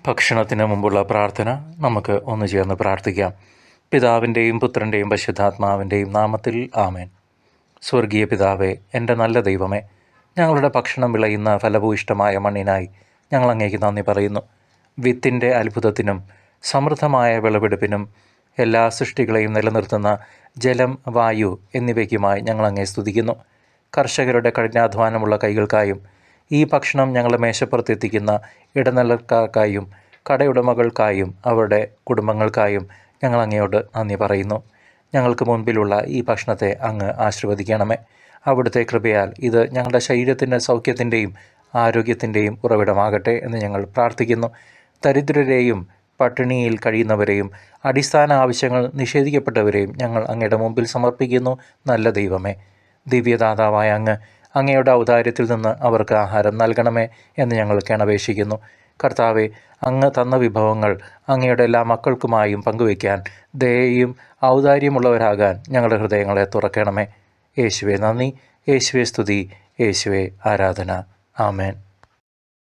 ഭക്ഷണത്തിന് മുമ്പുള്ള പ്രാർത്ഥന നമുക്ക് ഒന്ന് ചേർന്ന് പ്രാർത്ഥിക്കാം. പിതാവിൻ്റെയും പുത്രൻ്റെയും പരിശുദ്ധാത്മാവിൻ്റെയും നാമത്തിൽ ആമേൻ. സ്വർഗീയ പിതാവേ, എൻ്റെ നല്ല ദൈവമേ, ഞങ്ങളുടെ ഭക്ഷണം വിളയുന്ന ഫലഭൂയിഷ്ടമായ മണ്ണിനായി ഞങ്ങൾ അങ്ങേക്ക് നന്ദി പറയുന്നു. വിത്തിൻ്റെ അത്ഭുതത്തിനും സമൃദ്ധമായ വിളവെടുപ്പിനും എല്ലാ സൃഷ്ടികളെയും നിലനിർത്തുന്ന ജലം, വായു എന്നിവയ്ക്കുമായി ഞങ്ങൾ അങ്ങേ സ്തുതിക്കുന്നു. കർഷകരുടെ കഠിനാധ്വാനമുള്ള കൈകൾക്കായും ഈ ഭക്ഷണം ഞങ്ങളുടെ മേശപ്പുറത്തെത്തിക്കുന്ന ഇടനിലക്കാർക്കായും കടയുടമകൾക്കായും അവരുടെ കുടുംബങ്ങൾക്കായും ഞങ്ങൾ അങ്ങയോട് നന്ദി പറയുന്നു. ഞങ്ങൾക്ക് മുൻപിലുള്ള ഈ ഭക്ഷണത്തെ അങ്ങ് ആശീർവദിക്കണമേ. അവിടുത്തെ കൃപയാൽ ഇത് ഞങ്ങളുടെ ശരീരത്തിൻ്റെ സൗഖ്യത്തിൻ്റെയും ആരോഗ്യത്തിൻ്റെയും ഉറവിടമാകട്ടെ എന്ന് ഞങ്ങൾ പ്രാർത്ഥിക്കുന്നു. ദരിദ്രരെയും പട്ടിണിയിൽ കഴിയുന്നവരെയും അടിസ്ഥാന ആവശ്യങ്ങൾ നിഷേധിക്കപ്പെട്ടവരെയും ഞങ്ങൾ അങ്ങയുടെ മുമ്പിൽ സമർപ്പിക്കുന്നു. നല്ല ദൈവമേ, ദിവ്യദാതാവായ അങ്ങയുടെ ഔദാര്യത്തിൽ നിന്ന് അവർക്ക് ആഹാരം നൽകണമേ എന്ന് ഞങ്ങൾ കേണപേക്ഷിക്കുന്നു. കർത്താവെ, അങ്ങ് തന്ന വിഭവങ്ങൾ അങ്ങയുടെ എല്ലാ മക്കൾക്കുമായും പങ്കുവയ്ക്കാൻ ദയയും ഔദാര്യമുള്ളവരാകാൻ ഞങ്ങളുടെ ഹൃദയങ്ങളെ തുറക്കണമേ. യേശുവെ നന്ദി, യേശുവെ സ്തുതി, യേശുവെ ആരാധന. ആമേൻ.